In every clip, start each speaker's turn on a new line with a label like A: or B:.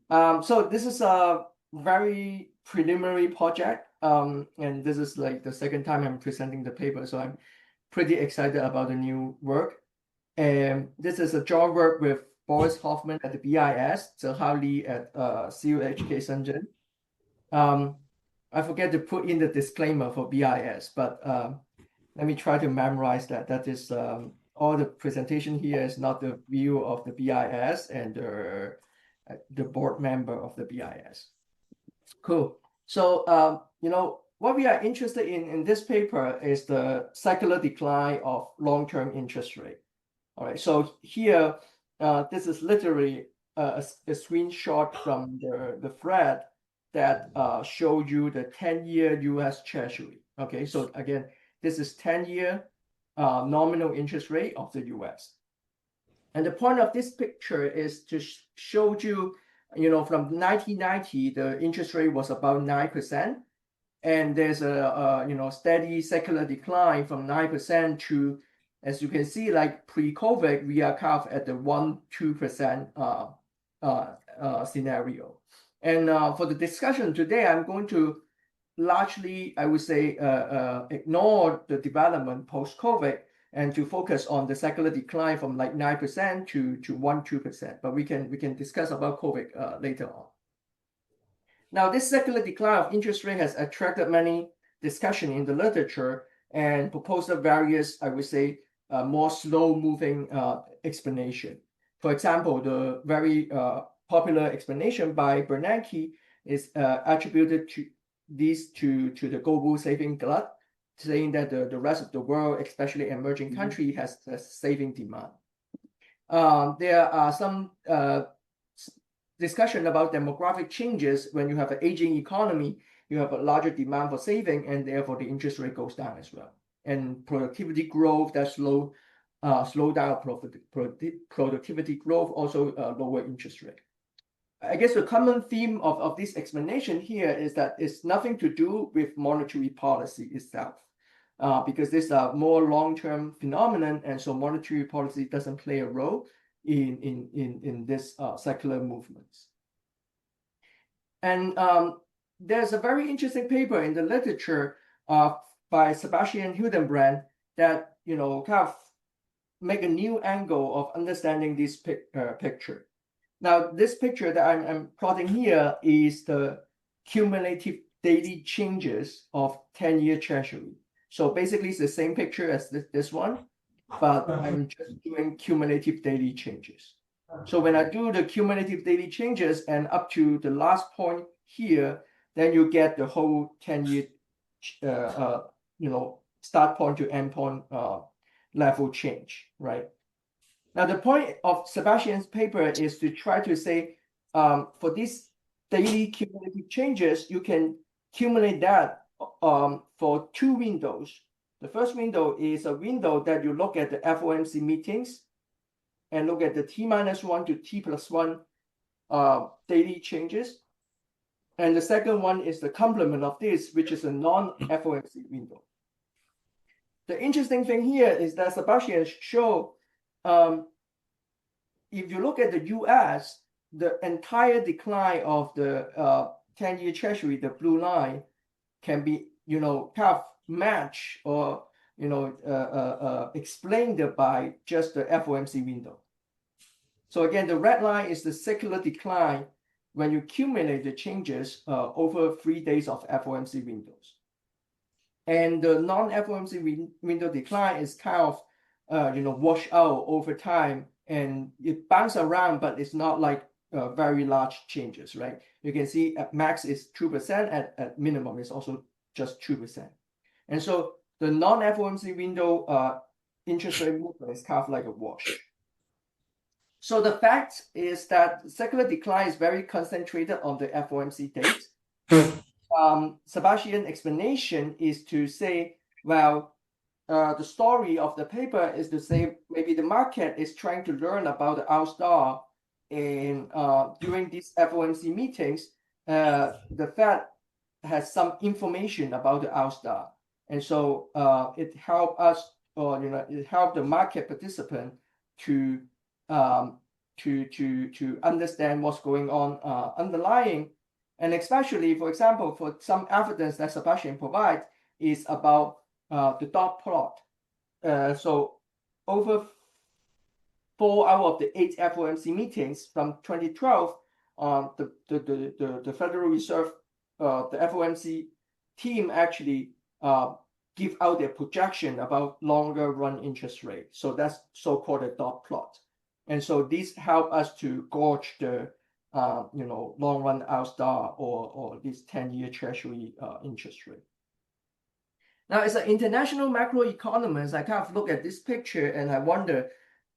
A: So this is a very preliminary project, and this is like the second time I'm presenting the paper, so I'm pretty excited about the new work. And this is a joint work with Boris Hoffman at the BIS, Zhehao Li at CUHK Shenzhen. I forget to put in the disclaimer for BIS, but let me try to memorize that. That is all the presentation here is not the view of the BIS and the board member of the BIS. Cool. So what we are interested in this paper is the secular decline of long-term interest rate. All right. So here, this is literally a screenshot from the thread that showed you the 10-year U.S. Treasury. Okay. So again, this is 10-year nominal interest rate of the U.S. And the point of this picture is to show you, from 1990, the interest rate was about 9%. And there's a steady secular decline from 9% to, as you can see, like pre-COVID, we are kind of at the 1-2% scenario. And for the discussion today, I'm going to largely, I would say, ignore the development post-COVID and to focus on the secular decline from like 9% to 1-2%. But we can discuss about COVID later on. Now, this secular decline of interest rate has attracted many discussion in the literature and proposed various, I would say, more slow-moving explanation. For example, the very popular explanation by Bernanke is attributed to the global saving glut, saying that the rest of the world, especially emerging country, has saving demand. There are some discussion about demographic changes. When you have an aging economy, you have a larger demand for saving, and therefore the interest rate goes down as well. And productivity growth that slow down productivity growth, also lower interest rate. I guess the common theme of this explanation here is that it's nothing to do with monetary policy itself, because this is a more long-term phenomenon, and so monetary policy doesn't play a role in this secular movements. And there's a very interesting paper in the literature by Sebastian Hildenbrand that kind of make a new angle of understanding this picture. Now, this picture that I'm plotting here is the cumulative daily changes of 10-year Treasury. So basically, it's the same picture as this one, but I'm just doing cumulative daily changes. So when I do the cumulative daily changes and up to the last point here, then you get the whole 10-year, start point to end point level change, right? Now, the point of Sebastian's paper is to try to say, for these daily cumulative changes, you can accumulate that for two windows. The first window is a window that you look at the FOMC meetings and look at the T-1 to T+1 daily changes. And the second one is the complement of this, which is a non-FOMC window. The interesting thing here is that Sebastian showed if you look at the US, the entire decline of the 10-year Treasury, the blue line, can be kind of matched or explained by just the FOMC window. So again, the red line is the secular decline when you accumulate the changes over 3 days of FOMC windows. And the non-FOMC window decline is kind of wash out over time, and it bounces around, but it's not like very large changes, right? You can see at max is 2%, at minimum is also just 2%. And so the non-FOMC window interest rate movement is kind of like a wash. So the fact is that secular decline is very concentrated on the FOMC date. Sebastian's explanation is to say, well, the story of the paper is to say maybe the market is trying to learn about the outstar, and during these FOMC meetings, the Fed has some information about the outstar, and so it helped us, or it helped the market participant to to understand what's going on underlying. And especially, for example, for some evidence that Sebastian provides is about the dot plot. So over 4 out of the 8 FOMC meetings from 2012, the Federal Reserve, the FOMC team actually give out their projection about longer run interest rate. So that's so-called a dot plot. And so these help us to gauge the long run R-star or this 10-year Treasury interest rate. Now, as an international macroeconomist, I kind of look at this picture and I wonder,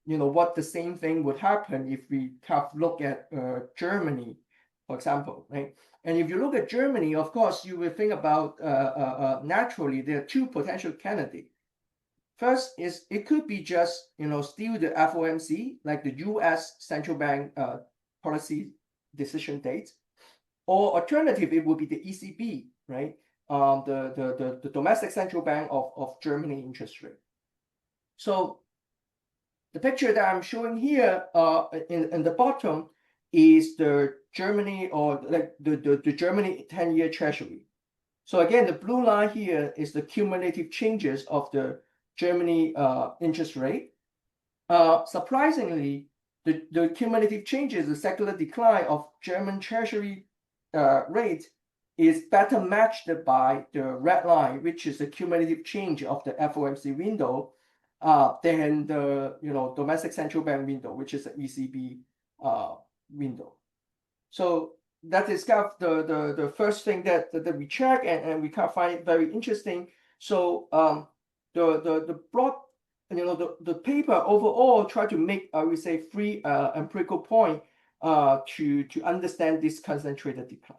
A: what the same thing would happen if we kind of look at Germany, for example, right? And if you look at Germany, of course, you will think about naturally there are 2 potential candidates. First is it could be just still the FOMC, like the U.S. central bank policy decision date, or alternative it would be the ECB, right? The domestic central bank of Germany interest rate. So the picture that I'm showing here in the bottom is the Germany or like the Germany 10-year Treasury. So again, the blue line here is the cumulative changes of the Germany interest rate. Surprisingly, the cumulative changes, the secular decline of German Treasury rate is better matched by the red line, which is the cumulative change of the FOMC window, than the domestic central bank window, which is the ECB window. So that is kind of the first thing that we check, and we kind of find it very interesting. So the broad, the paper overall try to make, I would say, 3 empirical point to understand this concentrated decline.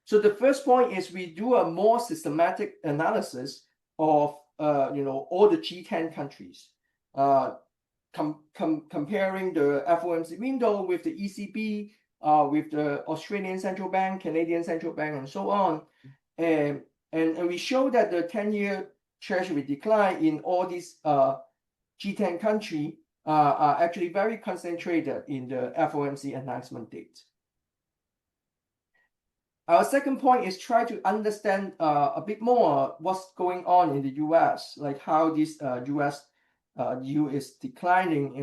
A: So the first point is we do a more systematic analysis of all the G10 countries, comparing the FOMC window with the ECB, with the Australian Central Bank, Canadian Central Bank, and so on. And we show that the 10-year Treasury decline in all these G10 countries are actually very concentrated in the FOMC announcement date. Our second point is try to understand a bit more what's going on in the US, like how this US yield is declining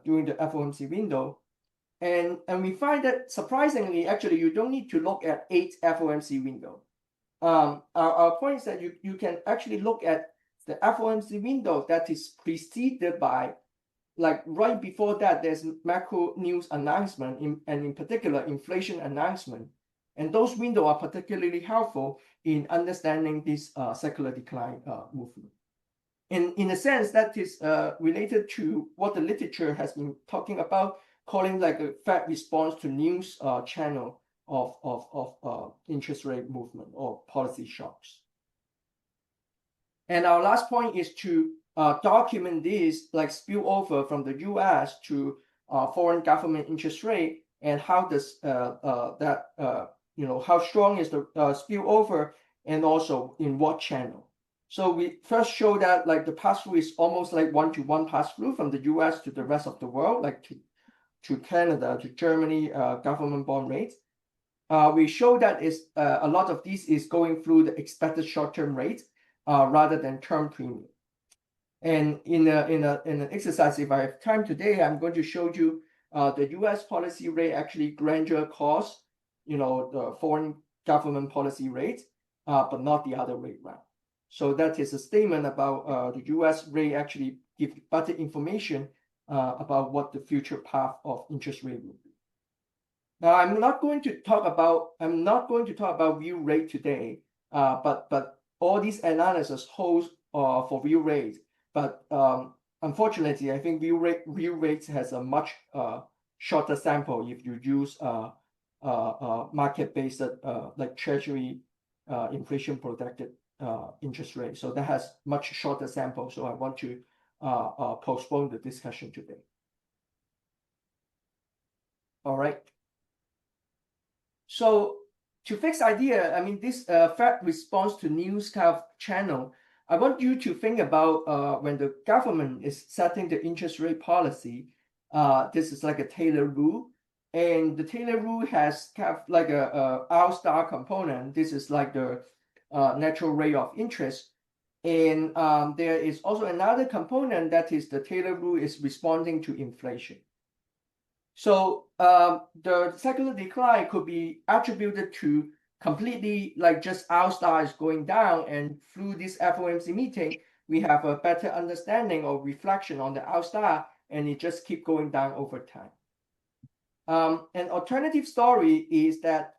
A: during the FOMC window. And we find that surprisingly, actually, you don't need to look at 8 FOMC window. Our point is that you can actually look at the FOMC window that is preceded by, like right before that, there's macro news announcement, and in particular, inflation announcement. And those windows are particularly helpful in understanding this secular decline movement. In a sense, that is related to what the literature has been talking about, calling like a Fed response to news channel of interest rate movement or policy shocks. And our last point is to document this like spillover from the US to foreign government interest rate, and how does how strong is the spillover, and also in what channel. So we first show that like the pass-through is almost like 1-to-1 pass-through from the US to the rest of the world, like to Canada, to Germany, government bond rates. We show that is a lot of this is going through the expected short-term rate rather than term premium. And in an exercise, if I have time today, I'm going to show you the US policy rate actually gradual cost, the foreign government policy rate, but not the other way around. So that is a statement about the US rate actually give better information about what the future path of interest rate will be. Now, I'm not going to talk about real rate today, but all these analysis holds for real rate. But unfortunately, I think real rates has a much shorter sample if you use market-based like Treasury inflation protected interest rate. So that has much shorter sample. So I want to postpone the discussion today. All right. So to fix idea, I mean, this Fed response to news kind of channel, I want you to think about when the government is setting the interest rate policy, This is like a Taylor rule. And the Taylor rule has kind of like a R star component. This is like the natural rate of interest. And there is also another component that is the Taylor rule is responding to inflation. So the secular decline could be attributed to completely like just R star is going down, and through this FOMC meeting, we have a better understanding or reflection on the R star, and it just keep going down over time. An alternative story is that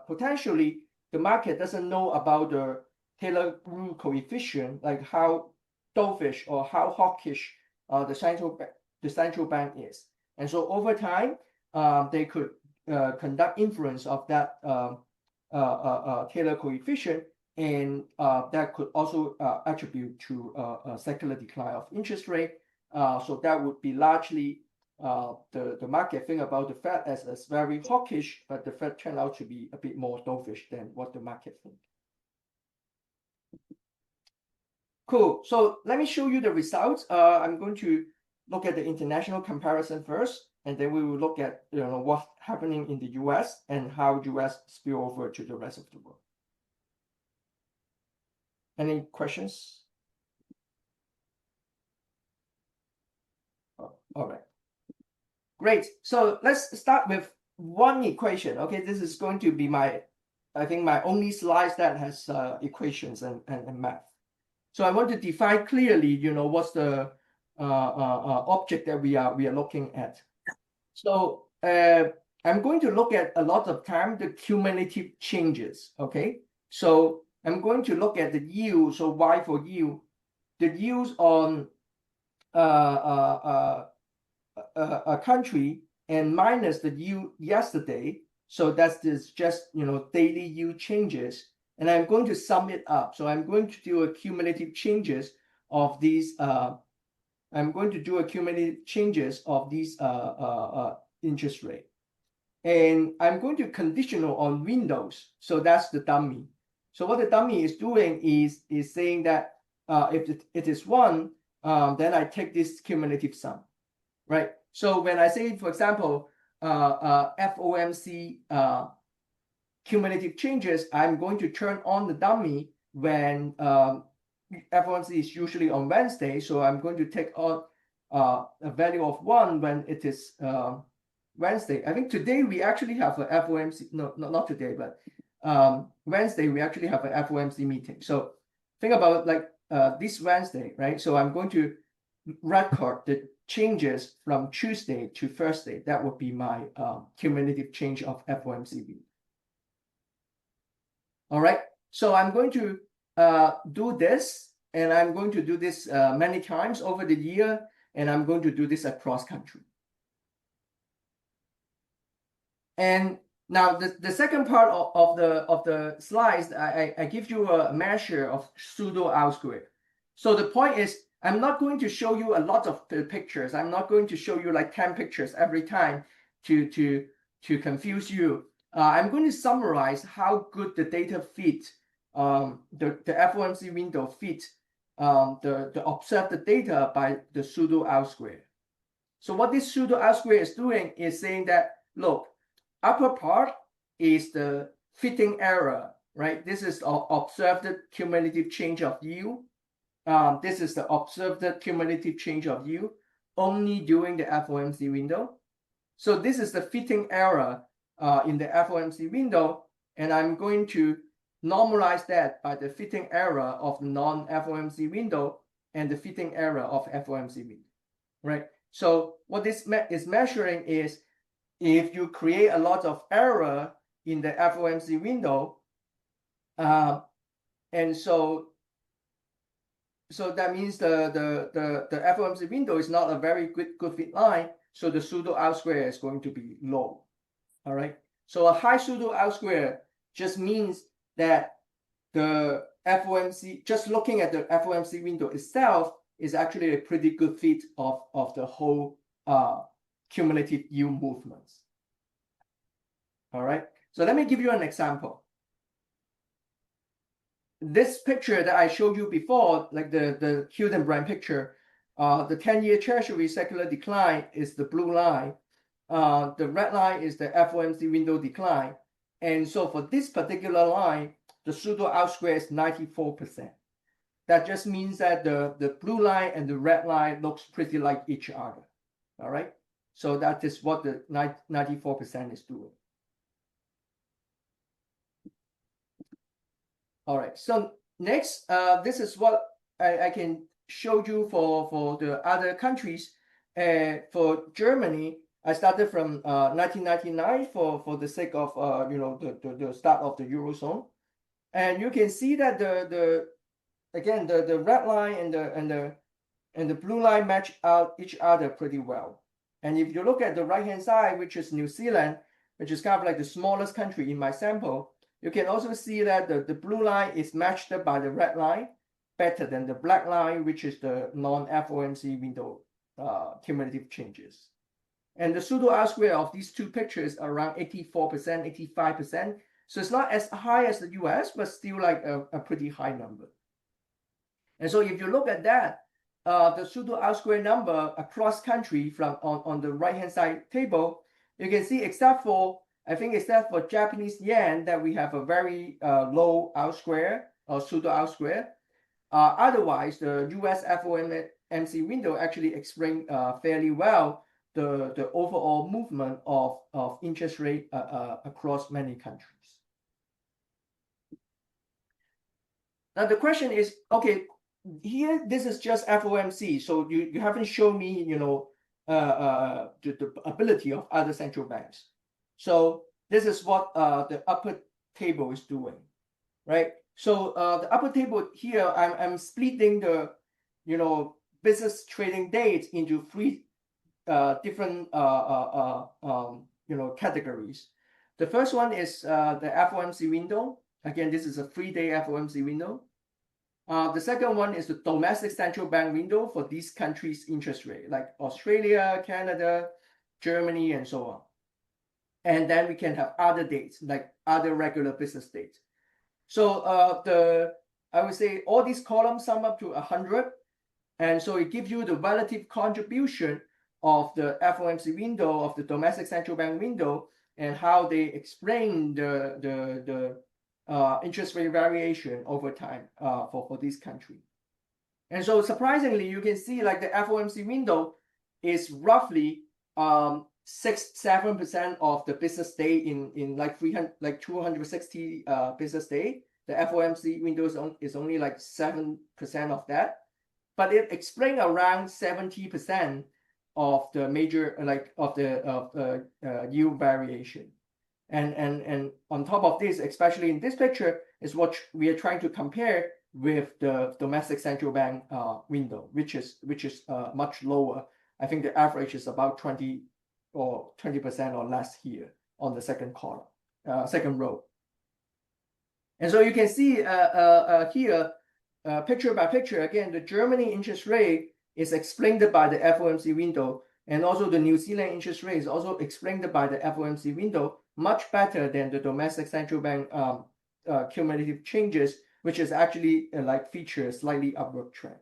A: potentially the market doesn't know about the Taylor rule coefficient, like how dovish or how hawkish the central bank is. And so over time, they could conduct inference of that Taylor coefficient, and that could also attribute to a secular decline of interest rate. So that would be largely the market think about the Fed as very hawkish, but the Fed turned out to be a bit more dovish than what the market thinks. Cool. So let me show you the results. I'm going to look at the international comparison first, and then we will look at what's happening in the US and how US spill over to the rest of the world. Any questions? Oh, all right. Great. So let's start with one equation. Okay, this is going to be I think my only slide that has equations and math. So I want to define clearly, what's the object that we are looking at. So I'm going to look at a lot of time the cumulative changes. Okay, so I'm going to look at the yield. So Y for yield, the yields on a country and minus the yield yesterday. So that's this just daily yield changes, and I'm going to sum it up. So I'm going to do a cumulative changes of these. I'm going to do a cumulative changes of these interest rate, and I'm going to conditional on windows. So that's the dummy. So what the dummy is doing is saying that if it is 1, then I take this cumulative sum, right? So when I say, for example, FOMC cumulative changes, I'm going to turn on the dummy when FOMC is usually on Wednesday. So I'm going to take on a value of 1 when it is Wednesday. I think today we actually have a FOMC, no, not today, but Wednesday we actually have an FOMC meeting. So think about like this Wednesday, right? So I'm going to record the changes from Tuesday to Thursday. That would be my cumulative change of FOMC. All right, so I'm going to do this, and I'm going to do this many times over the year, and I'm going to do this across country. And now the second part of the slides, I give you a measure of pseudo R square. So the point is, I'm not going to show you a lot of the pictures. I'm not going to show you like 10 pictures every time to confuse you. I'm going to summarize how good the data fit, the FOMC window fit the observed data by the pseudo R square. So what this pseudo R square is doing is saying that, look, upper part is the fitting error, right? This is observed cumulative change of yield. This is the observed cumulative change of yield only during the FOMC window. So this is the fitting error in the FOMC window, and I'm going to normalize that by the fitting error of non-FOMC window and the fitting error of FOMC window, right? So what this is measuring is if you create a lot of error in the FOMC window, and so that means the FOMC window is not a very good fit line, so the pseudo R square is going to be low. All right. So a high pseudo R square just means that the FOMC, just looking at the FOMC window itself, is actually a pretty good fit of the whole cumulative yield movements. All right. So let me give you an example. This picture that I showed you before, like the Hildenbrand picture, The 10-year Treasury secular decline is the blue line. The red line is the FOMC window decline. And so for this particular line, the pseudo R square is 94%. That just means that the blue line and the red line looks pretty like each other. All right. So that is what the 94% is doing. All right. So next, this is what I can show you for the other countries. For Germany, I started from 1999 for the sake of the start of the Eurozone, and you can see that the red line and the blue line match out each other pretty well. And if you look at the right-hand side, which is New Zealand, which is kind of like the smallest country in my sample, you can also see that the blue line is matched by the red line better than the black line, which is the non-FOMC window cumulative changes. And the pseudo R square of these two pictures are around 84%, 85%. So it's not as high as the US, but still like a pretty high number. And so if you look at that, the pseudo R square number across country from on the right-hand side table, you can see except for Japanese yen that we have a very low R square or pseudo R square. Otherwise, the US FOMC window actually explains fairly well the overall movement of interest rate across many countries. Now the question is, okay, here this is just FOMC, so you haven't shown me, the ability of other central banks. So this is what the upper table is doing, right? So the upper table here, I'm splitting the, business trading dates into three different categories. The first one is the FOMC window. Again, this is a 3-day FOMC window. The second one is the domestic central bank window for these countries' interest rate, like Australia, Canada, Germany, and so on. And then we can have other dates, like other regular business dates. So I would say all these columns sum up to 100. And so it gives you the relative contribution of the FOMC window, of the domestic central bank window, and how they explain the interest rate variation over time for this country. And so surprisingly, you can see like the FOMC window is roughly 6-7% of the business day in like 260 business day. The FOMC window is only like 7% of that, but it explains around 70% of the major yield variation. And on top of this, especially in this picture, is what we are trying to compare with the domestic central bank window, which is much lower. I think the average is about 20% or less here on the second column, second row. And so you can see here, picture by picture, again, the Germany interest rate is explained by the FOMC window, and also the New Zealand interest rate is also explained by the FOMC window, much better than the domestic central bank cumulative changes, which is actually feature a slightly upward trend.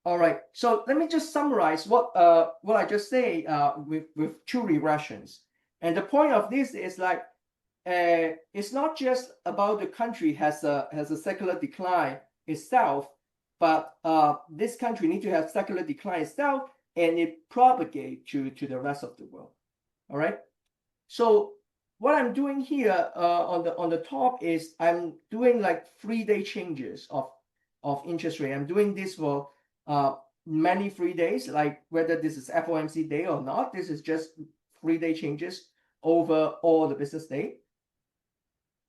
A: All right, so let me just summarize what I just say with two regressions. And the point of this is like it's not just about the country has a secular decline itself, but this country needs to have secular decline itself, and it propagates to the rest of the world. All right. So what I'm doing here on the top is I'm doing like 3-day changes of interest rate. I'm doing this for many 3 days, like whether this is FOMC day or not. This is just 3-day changes over all the business day.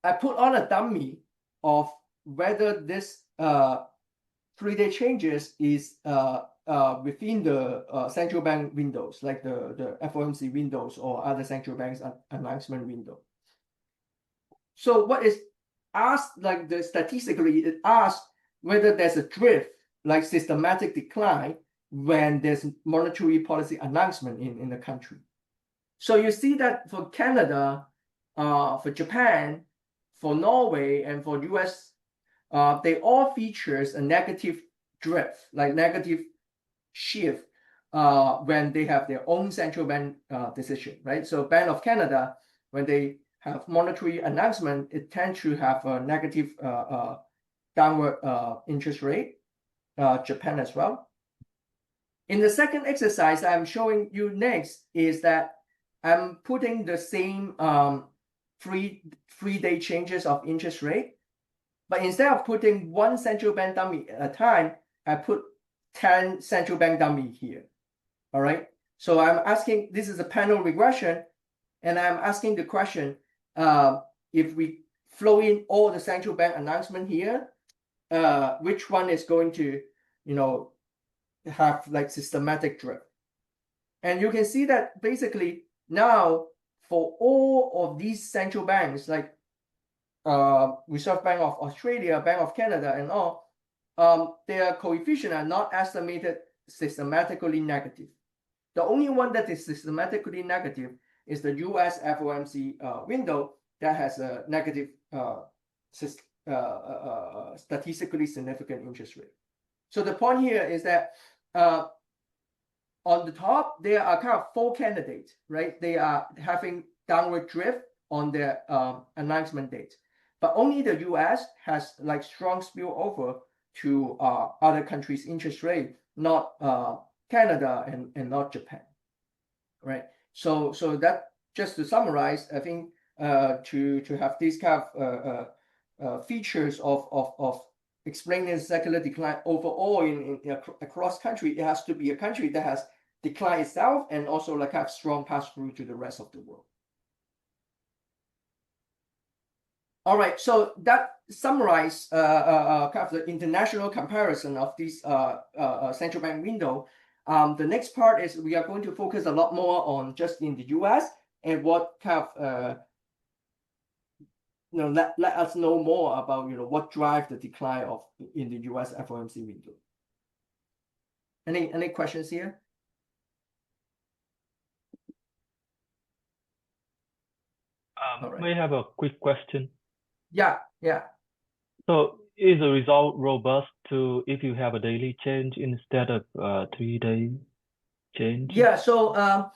A: I put on a dummy of whether this 3-day changes is within the central bank windows, like the FOMC windows or other central banks announcement window. So what is asked, like statistically, it asks whether there's a drift, like systematic decline, when there's monetary policy announcement in the country. So you see that for Canada, for Japan, for Norway, and for US they all features a negative drift, like negative shift when they have their own central bank decision, right? So Bank of Canada, when they have monetary announcement, it tends to have a negative downward interest rate. Japan as well. In the second exercise I'm showing you next is that I'm putting the same three-day changes of interest rate, but instead of putting one central bank dummy at a time, I put 10 central bank dummy here. All right. So I'm asking, this is a panel regression, and I'm asking the question, if we flow in all the central bank announcement here, which one is going to, have like systematic drift? And you can see that basically now for all of these central banks, like Reserve Bank of Australia, Bank of Canada, and all, their coefficient are not estimated systematically negative. The only one that is systematically negative is the US FOMC window that has a negative statistically significant interest rate. So the point here is that on the top, there are kind of four candidates, right? They are having downward drift on their announcement date, but only the US has like strong spillover to other countries' interest rate, not Canada and not Japan, right? So that, just to summarize, I think to have these kind of features of explaining secular decline overall in across country, it has to be a country that has declined itself and also like have strong pass through to the rest of the world. All right, so that summarize kind of the international comparison of this central bank window. The next part is we are going to focus a lot more on just in the US and what kind of let us know more about what drive the decline of in the US FOMC window. Any questions here?
B: May I have a quick question?
A: Yeah.
B: So is the result robust to if you have a daily change instead of 3-day change?
A: Yeah. So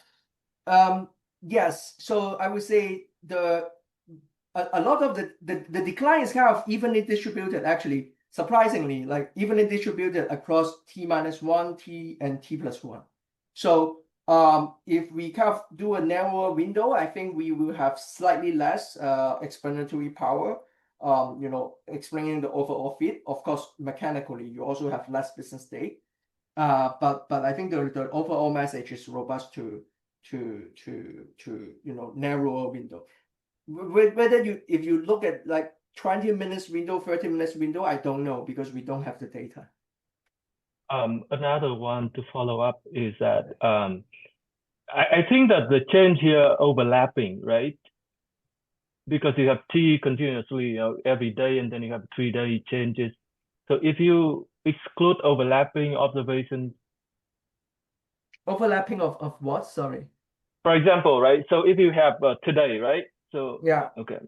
A: yes. So I would say a lot of the decline is kind of evenly distributed, actually, surprisingly, like evenly distributed across T-1, T and T+1. So if we kind of do a narrower window, I think we will have slightly less explanatory power, explaining the overall fit. Of course, mechanically, you also have less business day. But I think the overall message is robust to narrower window. Whether if you look at like 20 minutes window, 30 minutes window, I don't know because we don't have the data.
B: Another one to follow up is that I think that the change here overlapping, right? Because you have T continuously every day, and then you have 3-day changes. So if you exclude overlapping observations.
A: Overlapping of what? Sorry.
B: For example, right? So if you have today, right? So
A: yeah.
B: Okay.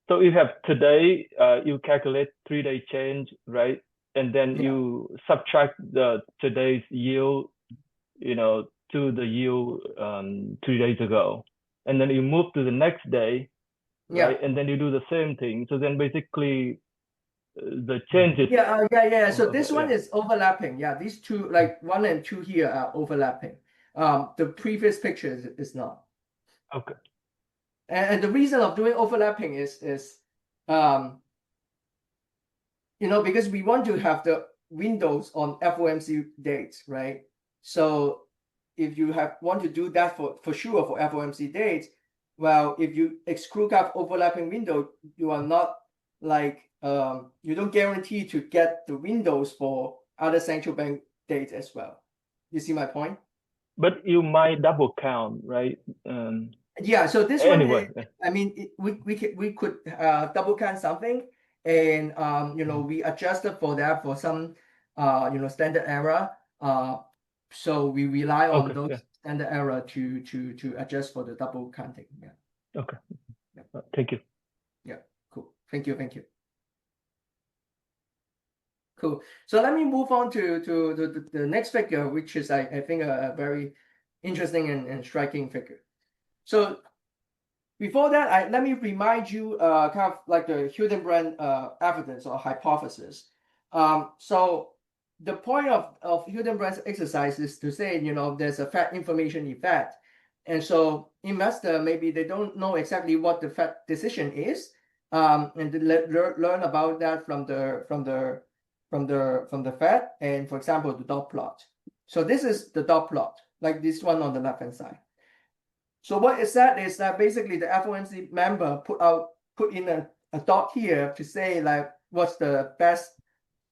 B: So you have today, you calculate 3-day change, right? And then you subtract the today's yield, to the yield 3 days ago, and then you move to the next day, right? And then you do the same thing. So then basically the changes.
A: Yeah. So this one is overlapping. Yeah, these two, like 1 and 2 here, are overlapping. The previous picture is not.
B: Okay.
A: And the reason of doing overlapping is because we want to have the windows on FOMC dates, right? So if you want to do that for sure for FOMC dates, well, if you exclude out overlapping window, you are not like you don't guarantee to get the windows for other central bank dates as well. You see my point?
B: But you might double count, right?
A: Yeah. So this
B: anyway,
A: one, I mean, we could double count something, and we adjusted for that for some standard error. So we rely on those standard error to adjust for the double counting. Yeah.
B: Okay. Thank you.
A: Yeah. Cool. Thank you. Thank you. Cool. So let me move on to the next figure, which is I think a very interesting and striking figure. So before that, let me remind you kind of like the Hildenbrand evidence or hypothesis. So the point of Hildenbrand's exercise is to say, there's a Fed information effect. And so investor, maybe they don't know exactly what the Fed decision is, and they learn about that from the Fed, and for example, the dot plot. So this is the dot plot, like this one on the left-hand side. So what is that basically the FOMC member put in a dot here to say like what's the best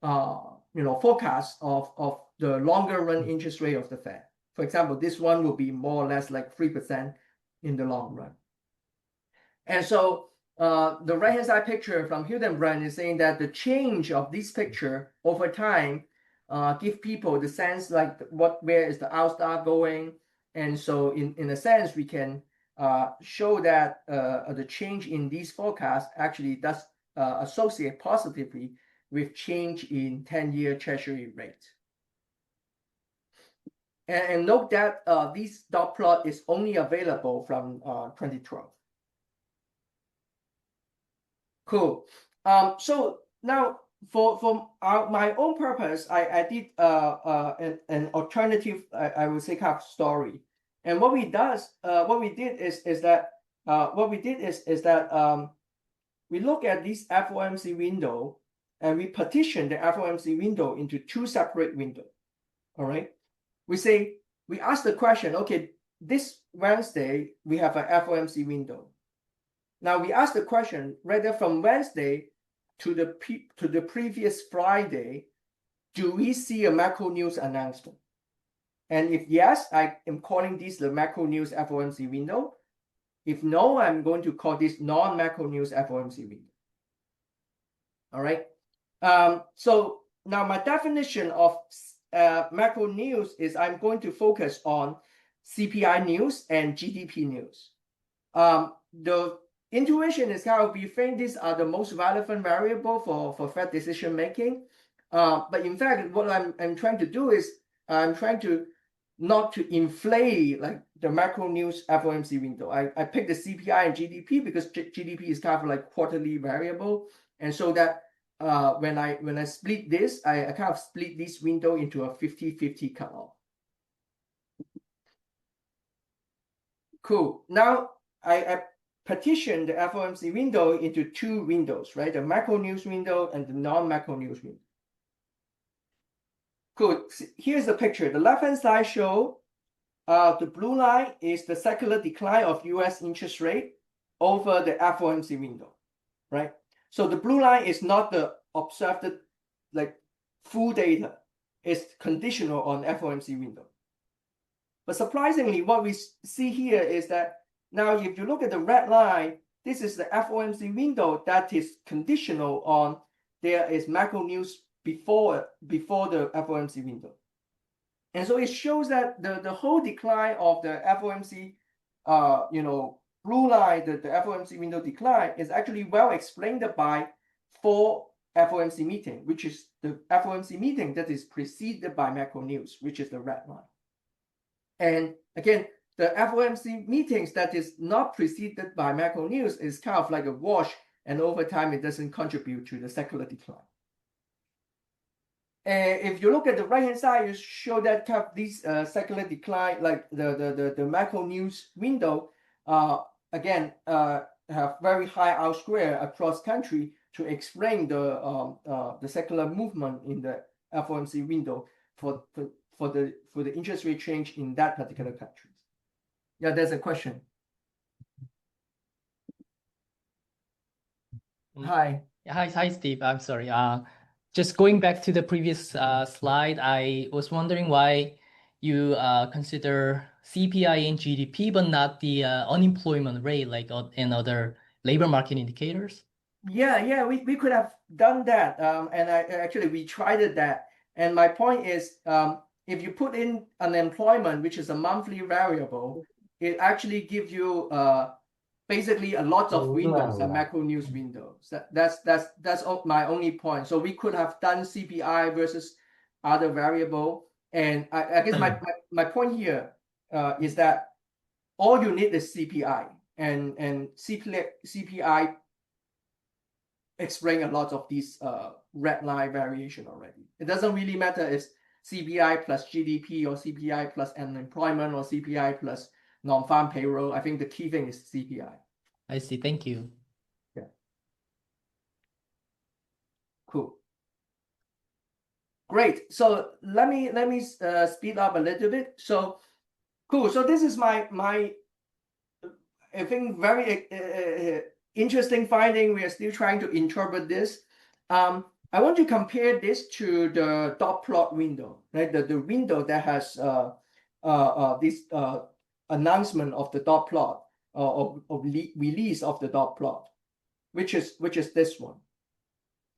A: forecast of the longer run interest rate of the Fed. For example, this one will be more or less like 3% in the long run. And so the right-hand side picture from Hildenbrand is saying that the change of this picture over time give people the sense like where is the R star going. And so in a sense, we can show that the change in these forecasts actually does associate positively with change in 10-year Treasury rate. And note that this dot plot is only available from 2012. Cool. So now for my own purpose, I did an alternative, I would say, kind of story. And what we did is that we look at this FOMC window and we partition the FOMC window into two separate windows. All right. We ask the question, okay, this Wednesday we have an FOMC window. Now we ask the question, whether from Wednesday to the previous Friday, do we see a macro news announcement? And if yes, I am calling this the macro news FOMC window. If no, I'm going to call this non-macro news FOMC window. All right. So now my definition of macro news is I'm going to focus on CPI news and GDP news. The intuition is how we think these are the most relevant variable for Fed decision making. But in fact, what I'm trying to do is I'm trying to not to inflate like the macro news FOMC window. I picked the CPI and GDP because GDP is kind of like quarterly variable, and so that when I split this, I kind of split this window into a 50-50 cutoff. Cool. Now I partition the FOMC window into two windows, right? The macro news window and the non-macro news window. Cool. Here's the picture. The left-hand side show the blue line is the secular decline of US interest rate over the FOMC window, right? So the blue line is not the observed like full data. It's conditional on FOMC window. But surprisingly, what we see here is that now if you look at the red line, this is the FOMC window that is conditional on there is macro news before the FOMC window. And so it shows that the whole decline of the FOMC, blue line, the FOMC window decline is actually well explained by 4 FOMC meeting, which is the FOMC meeting that is preceded by macro news, which is the red line. And again, the FOMC meetings that is not preceded by macro news is kind of like a wash, and over time it doesn't contribute to the secular decline. And if you look at the right-hand side, you show that kind of this secular decline, like the macro news window, again, have very high R square across country to explain the secular movement in the FOMC window for the interest rate change in that particular country. Yeah, there's a question. Hi.
C: Hi, Steve. I'm sorry. Just going back to the previous slide, I was wondering why you consider CPI and GDP, but not the unemployment rate, like and other labor market indicators.
A: Yeah, we could have done that, and we tried that. And my point is, if you put in unemployment, which is a monthly variable, it actually gives you basically a lot of windows are macro news windows. That's my only point. So we could have done CPI versus other variable. And I guess my point here is that all you need is CPI, and CPI explain a lot of these red line variation already. It doesn't really matter if CPI plus GDP or CPI plus unemployment or CPI plus non-farm payroll. I think the key thing is CPI.
C: I see. Thank you.
A: Yeah. Cool. Great. So let me speed up a little bit. So cool. So this is my I think very interesting finding. We are still trying to interpret this. I want to compare this to the dot plot window, right? The window that has this announcement of the dot plot of release of the dot plot, which is this one.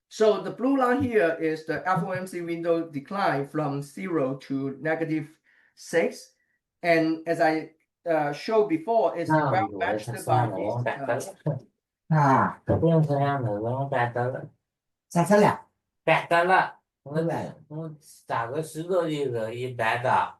A: So the blue line here is the FOMC window decline from 0 to -6, and as I showed before, it's well matched by this.
D: 可不用这样的，不用摆单了，下车了，摆单了，我找个10个亿个一摆的，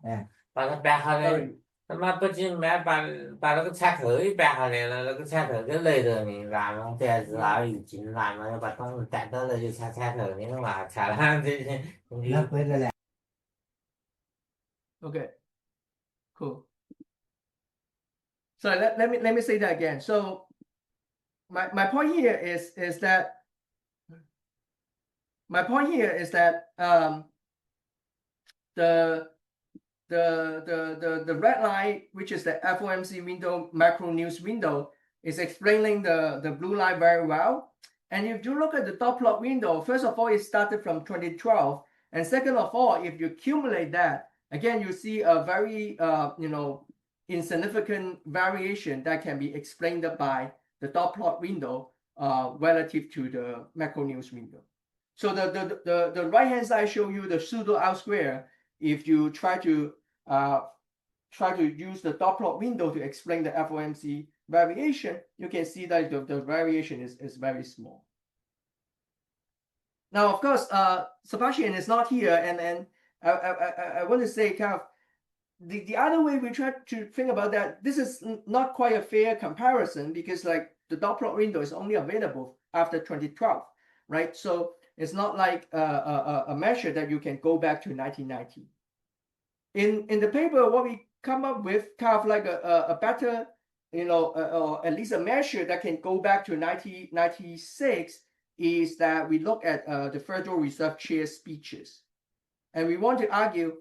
D: 把它摆下来，他妈不仅买把那个菜头也摆下来了，那个菜头给累着呢，咱们这是哪已经咱们要把东西摆到了就菜头，你弄嘛菜了这些，那回来了。
A: Okay, cool. So let me say that again. So my point here is that the red line, which is the FOMC window, macro news window, is explaining the blue line very well. And if you look at the dot plot window, first of all, it started from 2012, and second of all, if you accumulate that, again, you see a very insignificant variation that can be explained by the dot plot window relative to the macro news window. So the right hand side show you the pseudo R square. If you try to use the dot plot window to explain the FOMC variation, you can see that the variation is very small. Now, of course, Sebastian is not here, and I want to say kind of the other way we try to think about that, this is not quite a fair comparison, because like the dot plot window is only available after 2012, right? So it's not like a measure that you can go back to 1990. In the paper, what we come up with kind of like a better, or at least a measure that can go back to 1996 is that we look at the Federal Reserve Chair speeches. And we want to argue,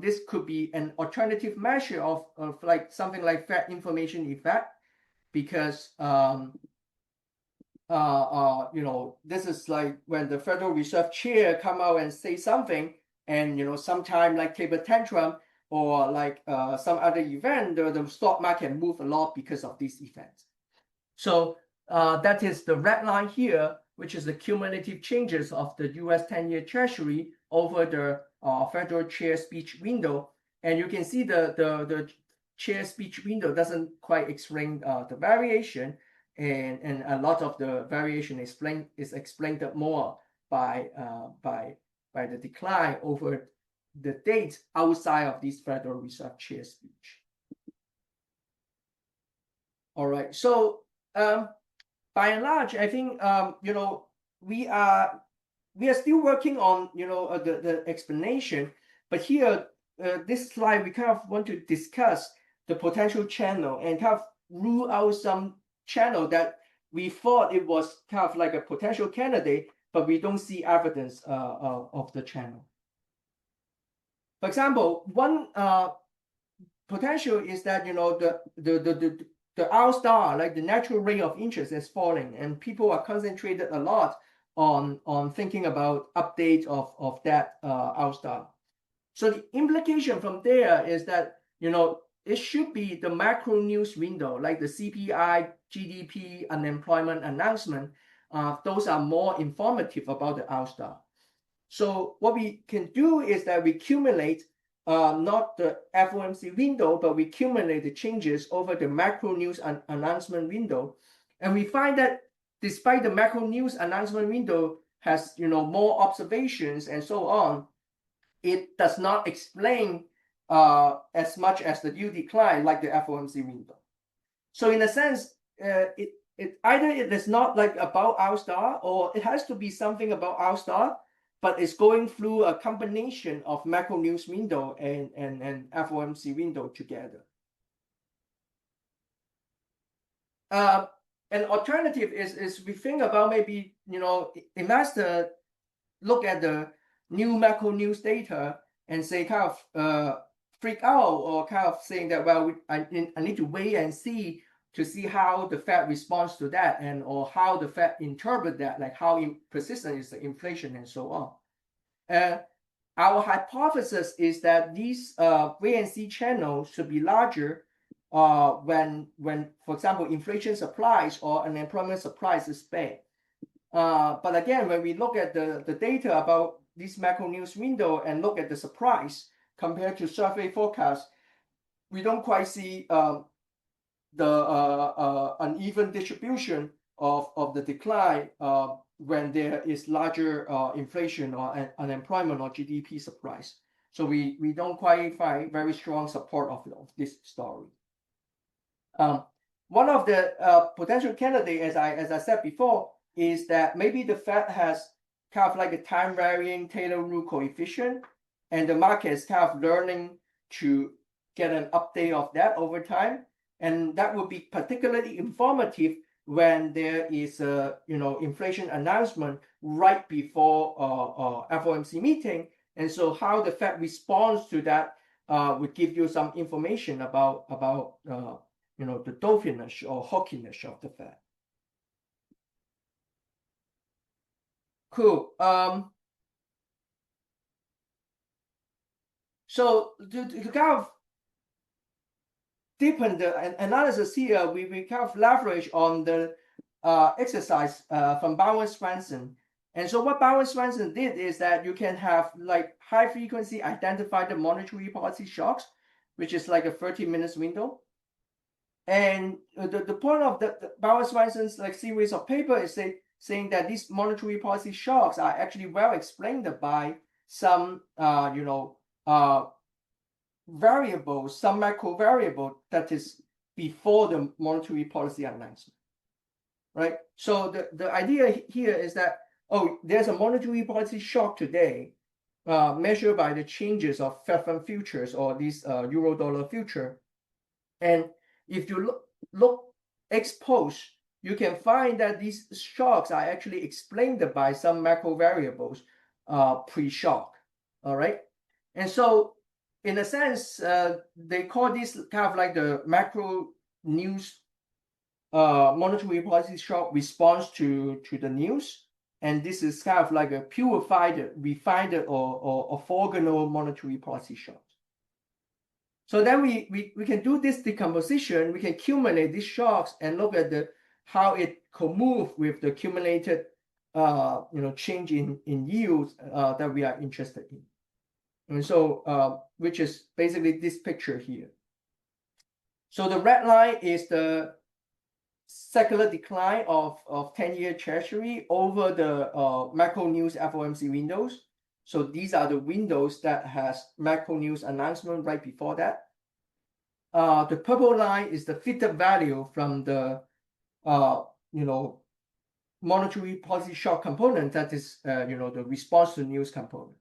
A: this could be an alternative measure of like something like Fed information effect, because this is like when the Federal Reserve Chair come out and say something, and sometime like taper tantrum or like some other event, the stock market move a lot because of these events. So that is the red line here, which is the cumulative changes of the US 10-year Treasury over the Federal Chair speech window. And you can see the Chair speech window doesn't quite explain the variation, and a lot of the variation is explained more by the decline over the dates outside of this Federal Reserve Chair speech. All right, so by and large, I think we are still working on the explanation, but here this slide we kind of want to discuss the potential channel and kind of rule out some channel that we thought it was kind of like a potential candidate, but we don't see evidence of the channel. For example, one potential is that the R star, like the natural rate of interest, is falling, and people are concentrated a lot on thinking about updates of that R star. So the implication from there is that it should be the macro news window, like the CPI, GDP, unemployment announcement. Those are more informative about the R star. So what we can do is that we accumulate not the FOMC window, but we accumulate the changes over the macro news announcement window. And we find that despite the macro news announcement window has, more observations and so on, it does not explain as much as the yield decline like the FOMC window. So in a sense, it either it is not like about R star, or it has to be something about R star, but it's going through a combination of macro news window and FOMC window together. An alternative is we think about maybe, investor look at the new macro news data and say kind of freak out, or kind of saying that, well, I need to wait and see to see how the Fed responds to that, and or how the Fed interpret that, like how persistent is the inflation and so on. Our hypothesis is that these wait and see channels should be larger when, for example, inflation supplies or unemployment supplies is bad. But again, when we look at the data about this macro news window and look at the surprise compared to survey forecast, we don't quite see the uneven distribution of the decline when there is larger inflation or unemployment or GDP surprise. So we don't quite find very strong support of this story. One of the potential candidates, as I said before, is that maybe the Fed has kind of like a time varying Taylor rule coefficient, and the market is kind of learning to get an update of that over time. And that would be particularly informative when there is a inflation announcement right before FOMC meeting. And so how the Fed responds to that would give you some information about the doviness or hawkiness of the Fed. Cool. So to kind of deepen the analysis here, we kind of leverage on the exercise from Bowen-Swenson. And so what Bowen-Swenson did is that you can have like high frequency identified monetary policy shocks, which is like a 30 minutes window. And the point of the Bowen-Swenson's like series of paper is saying that these monetary policy shocks are actually well explained by some variables, some macro variable that is before the monetary policy announcement, right? So the idea here is that, there's a monetary policy shock today measured by the changes of Fed fund futures or these euro dollar future. And if you look ex post, you can find that these shocks are actually explained by some macro variables pre-shock, all right? And so in a sense, they call this kind of like the macro news monetary policy shock response to the news. And this is kind of like a purified, refined, or orthogonal monetary policy shock. So then we can do this decomposition. We can accumulate these shocks and look at how it could move with the accumulated change in yields that we are interested in. And so which is basically this picture here. So the red line is the secular decline of 10-year treasury over the macro news FOMC windows. So these are the windows that has macro news announcement right before that. The purple line is the fitted value from the monetary policy shock component, that is the response to news component.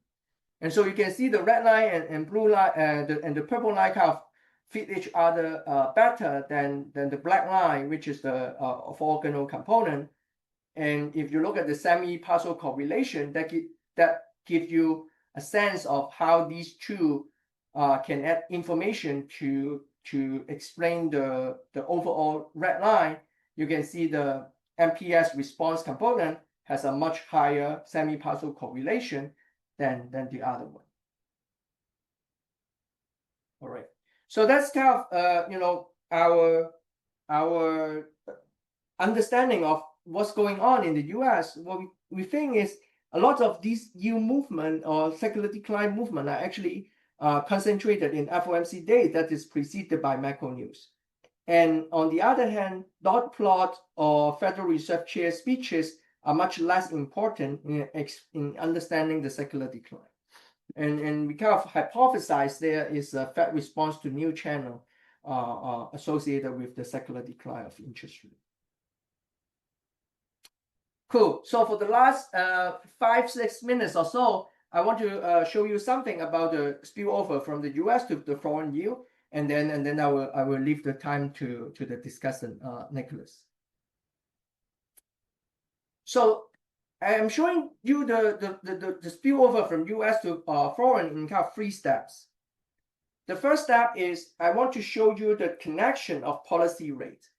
A: And so you can see the red line and blue line and the purple line kind of fit each other better than the black line, which is the orthogonal component. And if you look at the semi-partial correlation, that gives you a sense of how these two can add information to explain the overall red line. You can see the MPS response component has a much higher semi-partial correlation than the other one. All right. So that's kind of our understanding of what's going on in the US. What we think is a lot of these yield movement or secular decline movement are actually concentrated in FOMC day that is preceded by macro news. And on the other hand, dot plot or Federal Reserve Chair speeches are much less important in understanding the secular decline. And we kind of hypothesize there is a Fed response to new channel associated with the secular decline of interest rate. Cool. So for the last 5-6 minutes or so, I want to show you something about the spillover from the US to the foreign yield, and then I will leave the time to the discussant, Nicholas. So I am showing you the spillover from US to foreign in kind of 3 steps. The first step is I want to show you the connection of policy rate.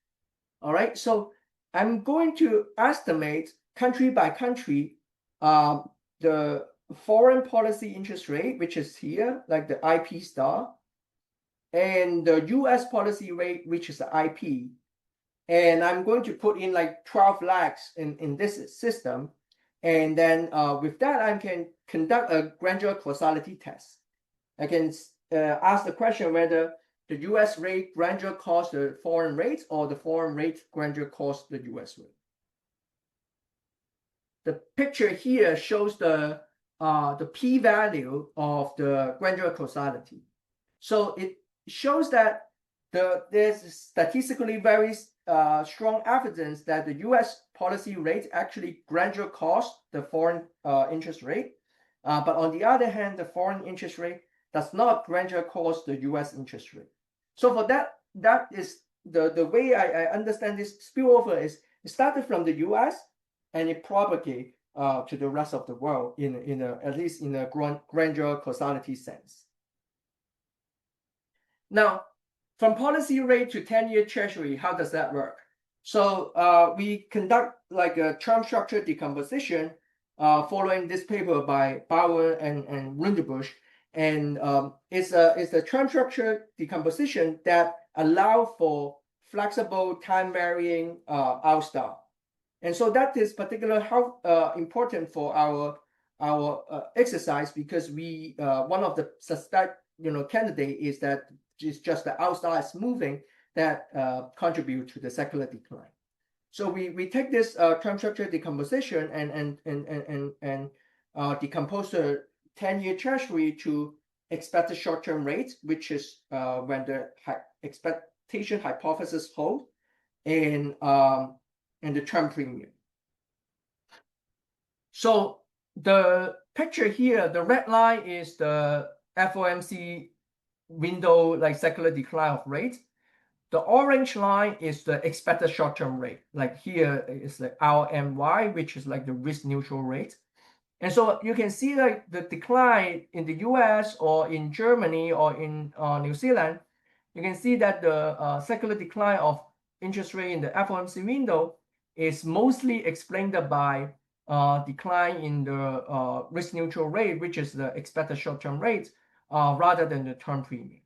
A: All right, so I'm going to estimate country by country the foreign policy interest rate, which is here, like the IP star, and the US policy rate, which is the IP. And I'm going to put in like 12 lags in this system. And then with that, I can conduct a granular causality test. I can ask the question whether the US rate gradually caused the foreign rate or the foreign rate gradually caused the US rate. The picture here shows the p-value of the granular causality. So it shows that there's statistically very strong evidence that the US policy rate actually gradually caused the foreign interest rate. But on the other hand, the foreign interest rate does not gradually cause the US interest rate. So for that is the way I understand this spillover is it started from the US and it propagated to the rest of the world at least in a granular causality sense. Now, from policy rate to 10-year treasury, how does that work? So we conduct like a term structure decomposition following this paper by Bauer and Rundebusch. And it's a term structure decomposition that allow for flexible time varying outstar. And so that is particularly important for our exercise because we one of the suspect candidate is that it's just the outstar is moving that contribute to the secular decline. So we take this term structure decomposition and decompose the 10-year treasury to expected short-term rate, which is when the expectation hypothesis hold, and the term premium. So the picture here, the red line is the FOMC window, like secular decline of rate. The orange line is the expected short-term rate. Like here is the RMY, which is like the risk neutral rate. And so you can see like the decline in the US or in Germany or in New Zealand. You can see that the secular decline of interest rate in the FOMC window is mostly explained by decline in the risk neutral rate, which is the expected short-term rate, rather than the term premium.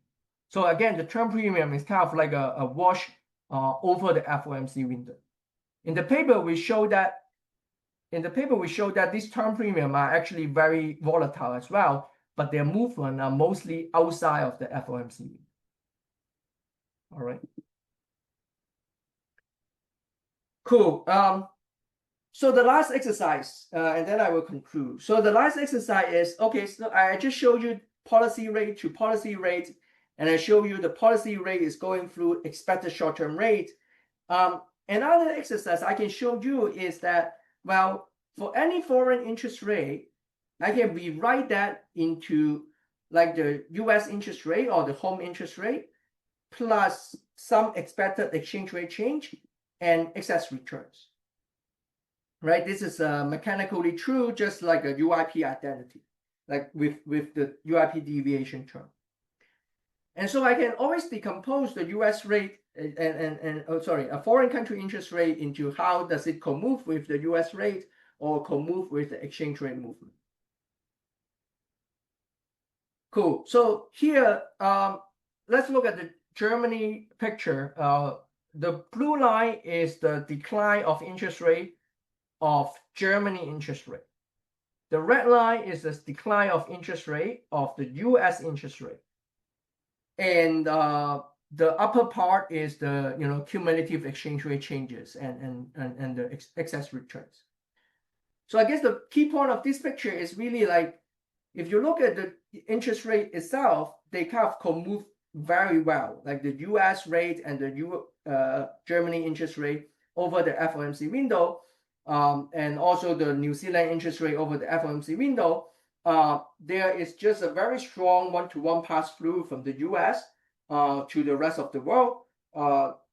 A: So again, the term premium is kind of like a wash over the FOMC window. In the paper, we show that these term premium are actually very volatile as well, but their movement are mostly outside of the FOMC window. All right. Cool. So the last exercise, and then I will conclude. So the last exercise is, okay, so I just showed you policy rate to policy rate, and I show you the policy rate is going through expected short-term rate. Another exercise I can show you is that, well, for any foreign interest rate, I can rewrite that into like the US interest rate or the home interest rate plus some expected exchange rate change and excess returns. Right? This is mechanically true, just like a UIP identity, like with the UIP deviation term. And so I can always decompose the US rate a foreign country interest rate into how does it co-move with the US rate or co-move with the exchange rate movement. Cool. So here, let's look at the Germany picture. The blue line is the decline of interest rate of Germany interest rate. The red line is the decline of interest rate of the US interest rate. And the upper part is the cumulative exchange rate changes and the excess returns. So I guess the key point of this picture is really like, if you look at the interest rate itself, they kind of co-move very well, like the US rate and the Germany interest rate over the FOMC window, and also the New Zealand interest rate over the FOMC window. There is just a very strong one-to-one pass-through from the US to the rest of the world